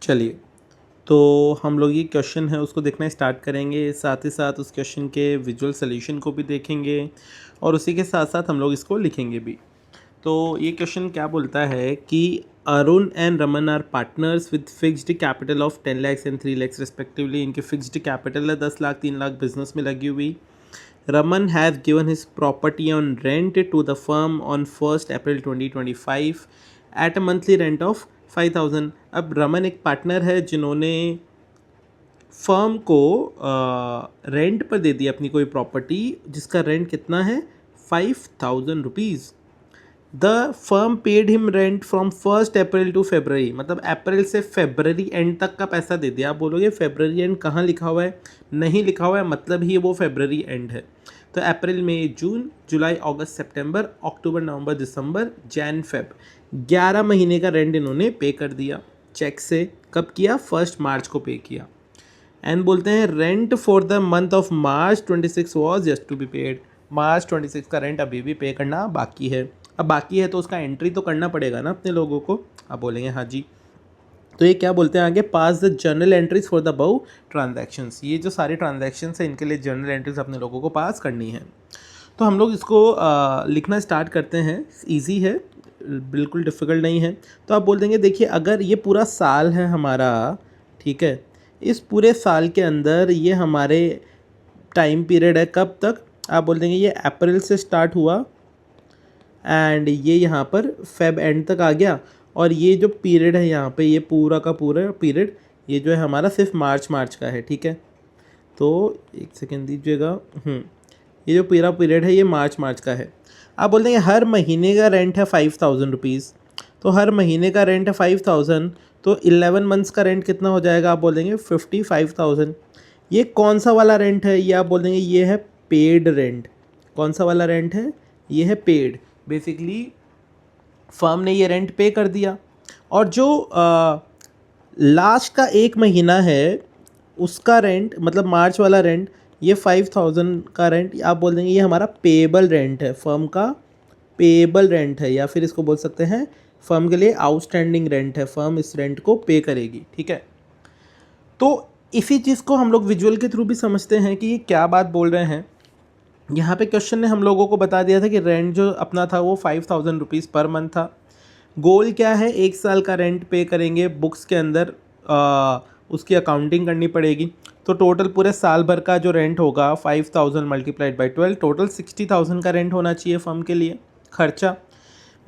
चलिए, तो हम लोग ये क्वेश्चन है उसको देखना स्टार्ट करेंगे, साथ ही साथ उस क्वेश्चन के विजुअल सॉल्यूशन को भी देखेंगे और उसी के साथ साथ हम लोग इसको लिखेंगे भी। तो ये क्वेश्चन क्या बोलता है कि Arun and Raman are partners with fixed capital of 10 lakhs and 3 lakhs respectively. इनके फिक्स्ड कैपिटल है 10 लाख, 3 लाख बिजनेस में लगी हुई। Raman has given his property on rent to the firm on 1 April 2025 at a monthly rent of 5,000। अब रमन एक पार्टनर है जिन्होंने firm को रेंट पर दे दी अपनी कोई प्रॉपर्टी जिसका रेंट कितना है 5,000 rupees. The firm paid him rent from 1 April to February, मतलब अप्रैल से फरवरी एंड तक का पैसा दे दिया। आप बोलोगे फरवरी एंड कहाँ लिखा हुआ है, नहीं लिखा हुआ है, मतलब ही वो फरवरी एंड है। तो अप्रैल मई जून जुलाई अगस्त सितंबर अक्टूबर नवंबर दिसंबर जैन फेब, 11 महीने का रेंट इन्होंने पे कर दिया चेक से। कब किया? 1 मार्च को पे किया। एंड बोलते हैं rent for the month of March 26 was just to be paid. March 26 का रेंट अभी भी पे करना बाकी है। अब बाकी है तो उसका एंट्री तो करना पड़ेगा ना अपने लोगों को। आप बोलेंगे हाँ जी। तो ये क्या बोलते हैं आगे, pass the journal entries for the above transactions. ये जो सारे ट्रांजैक्शंस हैं इनके लिए जर्नल एंट्रीज अपने लोगों को पास करनी है। तो हम लोग इसको लिखना स्टार्ट करते हैं। ईजी है, बिल्कुल डिफ़िकल्ट नहीं है। तो आप बोल देंगे देखिए अगर ये पूरा साल है हमारा, ठीक है, इस पूरे साल के अंदर ये हमारे टाइम पीरियड है कब तक। आप बोल देंगे ये अप्रैल से स्टार्ट हुआ एंड ये यहाँ पर फेब एंड तक आ गया, और ये जो पीरियड है यहाँ पे ये पूरा का पूरा पीरियड ये जो है हमारा सिर्फ मार्च का है, ठीक है। तो एक सेकेंड दीजिएगा। ये जो पूरा पीरियड है ये मार्च का है। आप बोल देंगे हर महीने का रेंट है 5,000 रुपीज़, तो हर महीने का रेंट है 5,000, तो 11 मंथ्स का रेंट कितना हो जाएगा? आप बोल देंगे 55,000। ये कौन सा वाला रेंट है? ये आप बोल देंगे ये है पेड रेंट। कौन सा वाला रेंट है? ये है पेड। बेसिकली फर्म ने ये रेंट पे कर दिया, और जो लास्ट का एक महीना है उसका रेंट, मतलब मार्च वाला रेंट, ये 5,000 का रेंट आप बोल देंगे ये हमारा पेएबल रेंट है, फर्म का पेएबल रेंट है, या फिर इसको बोल सकते हैं फर्म के लिए आउटस्टैंडिंग रेंट है, फर्म इस रेंट को पे करेगी, ठीक है। तो इसी चीज़ को हम लोग विजुअल के थ्रू भी समझते हैं कि ये क्या बात बोल रहे हैं। यहाँ पे क्वेश्चन ने हम लोगों को बता दिया था कि रेंट जो अपना था वो 5,000 रुपीज़ पर मंथ था। गोल क्या है? 1 साल का रेंट पे करेंगे, बुक्स के अंदर उसकी अकाउंटिंग करनी पड़ेगी। तो टोटल पूरे साल भर का जो रेंट होगा 5,000 मल्टीप्लाइड बाई 12, टोटल 60,000 का रेंट होना चाहिए फर्म के लिए खर्चा।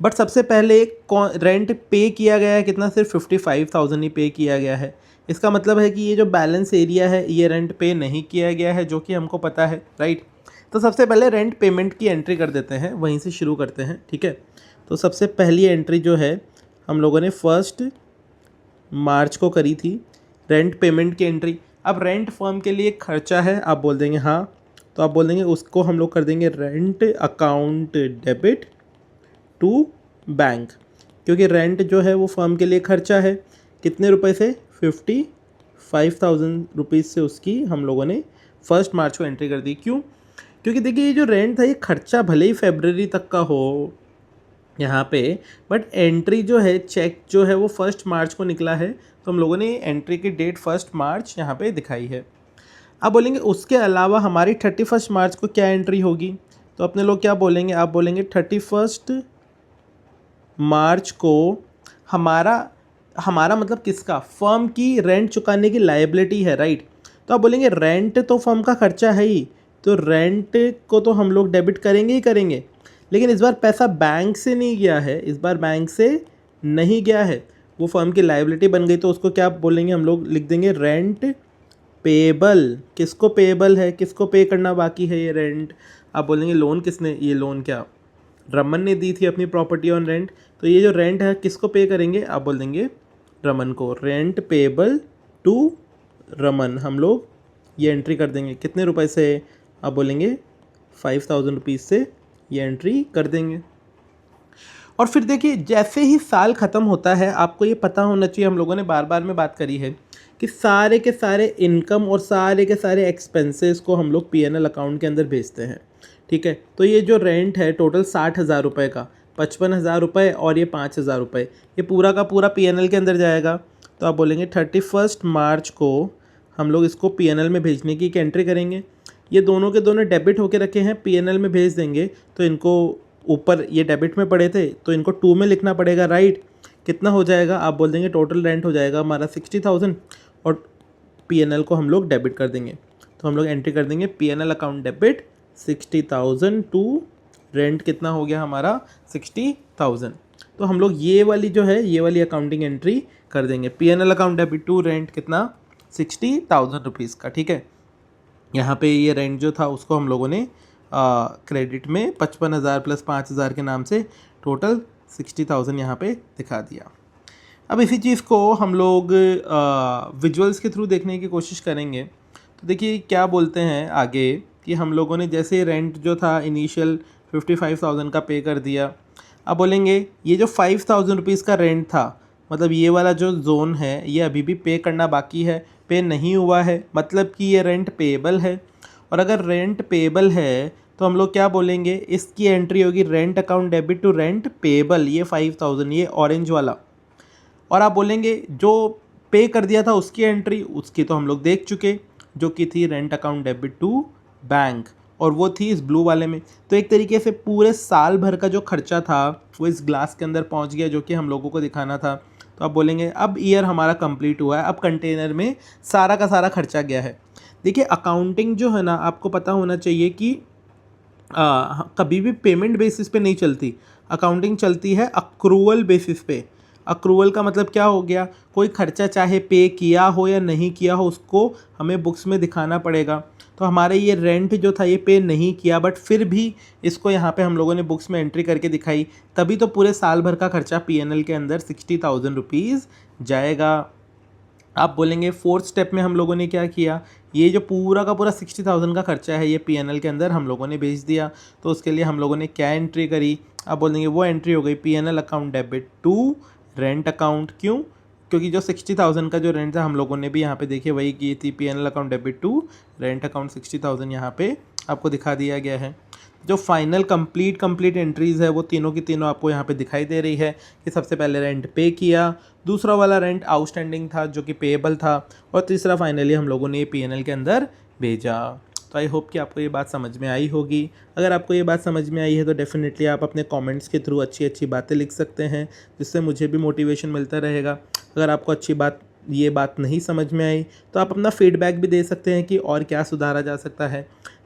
बट सबसे पहले रेंट पे किया गया है कितना? सिर्फ 55,000 ही पे किया गया है। इसका मतलब है कि ये जो बैलेंस एरिया है ये रेंट पे नहीं किया गया है, जो कि हमको पता है, राइट। तो सबसे पहले रेंट पेमेंट की एंट्री कर देते हैं, वहीं से शुरू करते हैं, ठीक है। तो सबसे पहली एंट्री जो है हम लोगों ने 1 मार्च को करी थी, रेंट पेमेंट की एंट्री। अब रेंट फर्म के लिए खर्चा है, आप बोल देंगे हाँ, तो आप बोल देंगे उसको हम लोग कर देंगे rent account debit to bank, क्योंकि रेंट जो है वो फर्म के लिए खर्चा है। कितने रुपए से? 55,000 रुपीज़ से उसकी हम लोगों ने 1 मार्च को एंट्री कर दी। क्यों? क्योंकि देखिए ये जो रेंट था ये खर्चा भले ही फरवरी तक का हो यहाँ पे, बट एंट्री जो है चेक जो है वो 1 मार्च को निकला है, तो हम लोगों ने एंट्री की डेट 1 मार्च यहाँ पे दिखाई है। अब बोलेंगे उसके अलावा हमारी 31 मार्च को क्या एंट्री होगी, तो अपने लोग क्या बोलेंगे? आप बोलेंगे 31 मार्च को हमारा मतलब किसका? फर्म की रेंट चुकाने की लायबिलिटी है, राइट। तो आप बोलेंगे रेंट तो फर्म का खर्चा है ही, तो रेंट को तो हम लोग डेबिट करेंगे ही करेंगे, लेकिन इस बार पैसा बैंक से नहीं गया है, इस बार बैंक से नहीं गया है, वो फर्म की लायबिलिटी बन गई। तो उसको क्या बोलेंगे? हम लोग लिख देंगे रेंट पेएबल। किसको पेएबल है? किसको पे करना बाकी है ये रेंट? आप बोलेंगे लोन किसने? ये लोन क्या रमन ने दी थी अपनी प्रॉपर्टी ऑन रेंट, तो ये जो रेंट है किसको पे करेंगे? आप बोल देंगे रमन को। रेंट पेएबल टू रमन हम लोग ये एंट्री कर देंगे। कितने रुपए से? आप बोलेंगे 5,000 रुपीज़ से ये एंट्री कर देंगे। और फिर देखिए जैसे ही साल ख़त्म होता है, आपको ये पता होना चाहिए, हम लोगों ने बार बार में बात करी है कि सारे के सारे इनकम और सारे के सारे एक्सपेंसेस को हम लोग पीएनएल अकाउंट के अंदर भेजते हैं, ठीक है। तो ये जो रेंट है टोटल 60,000 रुपये का, 55,000 रुपये और ये 5,000 रुपये, ये पूरा का पूरा पीएनएल के अंदर जाएगा। तो आप बोलेंगे 31 मार्च को हम लोग इसको पीएनएल में भेजने की एक एंट्री करेंगे। ये दोनों के दोनों डेबिट होके रखे हैं, पीएनएल में भेज देंगे तो इनको ऊपर ये डेबिट में पड़े थे तो इनको 2 में लिखना पड़ेगा, राइट। कितना हो जाएगा, आप बोल देंगे टोटल रेंट हो जाएगा हमारा 60,000 और पीएनएल को हम लोग डेबिट कर देंगे। तो हम लोग एंट्री कर देंगे PNL account debit 60,000 to rent कितना हो गया हमारा 60,000। तो हम लोग ये वाली जो है ये वाली अकाउंटिंग एंट्री कर देंगे, PNL account debit to rent कितना 60,000 रुपीज़ का, ठीक है। यहाँ पे ये रेंट जो था उसको हम लोगों ने क्रेडिट में 55,000 प्लस 5,000 के नाम से टोटल 60,000 यहाँ पे दिखा दिया। अब इसी चीज़ को हम लोग विजुअल्स के थ्रू देखने की कोशिश करेंगे। तो देखिए क्या बोलते हैं आगे कि हम लोगों ने जैसे रेंट जो था इनिशियल 55,000 का पे कर दिया। अब बोलेंगे ये जो 5,000 रुपीज़ का रेंट था, मतलब ये वाला जो जोन है ये अभी भी पे करना बाकी है, पे नहीं हुआ है, मतलब कि ये रेंट पेएबल है। और अगर रेंट पेएबल है तो हम लोग क्या बोलेंगे, इसकी एंट्री होगी rent account debit to rent payable, ये 5,000 ये ऑरेंज वाला। और आप बोलेंगे जो पे कर दिया था उसकी एंट्री, उसकी तो हम लोग देख चुके, जो कि थी rent account debit to bank, और वो थी इस ब्लू वाले में। तो एक तरीके से पूरे साल भर का जो खर्चा था वो इस ग्लास के अंदर पहुंच गया, जो कि हम लोगों को दिखाना था। तो आप बोलेंगे अब ईयर हमारा कंप्लीट हुआ है, अब कंटेनर में सारा का सारा खर्चा गया है। देखिए अकाउंटिंग जो है ना, आपको पता होना चाहिए कि कभी भी पेमेंट बेसिस पे नहीं चलती, अकाउंटिंग चलती है अक्रूवल बेसिस पे। अक्रूवल का मतलब क्या हो गया, कोई खर्चा चाहे पे किया हो या नहीं किया हो उसको हमें बुक्स में दिखाना पड़ेगा। तो हमारे ये रेंट जो था ये पे नहीं किया, बट फिर भी इसको यहाँ पे हम लोगों ने बुक्स में एंट्री करके दिखाई, तभी तो पूरे साल भर का खर्चा पीएनएल के अंदर 60,000 रुपीज़ जाएगा। आप बोलेंगे फोर्थ स्टेप में हम लोगों ने क्या किया, ये जो पूरा का पूरा 60,000 का खर्चा है ये पीएनएल के अंदर हम लोगों ने भेज दिया। तो उसके लिए हम लोगों ने क्या एंट्री करी, आप बोलेंगे वो एंट्री हो गई PNL account debit to rent account. क्यों, क्योंकि जो 60,000 का जो रेंट था हम लोगों ने भी यहाँ पे देखिए वही की थी, PNL account debit to rent account 60,000 यहाँ पे आपको दिखा दिया गया है। जो फाइनल कंप्लीट एंट्रीज़ है वो तीनों की तीनों आपको यहाँ पे दिखाई दे रही है कि सबसे पहले रेंट पे किया, दूसरा वाला रेंट आउटस्टैंडिंग था जो कि पेएबल था, और तीसरा फाइनली हम लोगों ने ये पीएनएल के अंदर भेजा। तो आई होप कि आपको ये बात समझ में आई होगी। अगर आपको ये बात समझ में आई है तो डेफिनेटली आप अपने कमेंट्स के थ्रू अच्छी अच्छी बातें लिख सकते हैं, जिससे मुझे भी मोटिवेशन मिलता रहेगा। अगर आपको ये बात नहीं समझ में आई तो आप अपना फीडबैक भी दे सकते हैं कि और क्या सुधारा जा सकता है।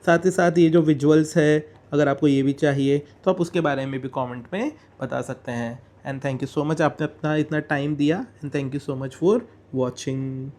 साथ ही साथ ये जो विजुअल्स है अगर आपको ये भी चाहिए तो आप उसके बारे में भी कमेंट में बता सकते हैं। And thank you so much, आपने अपना इतना टाइम दिया, and thank you so much for watching.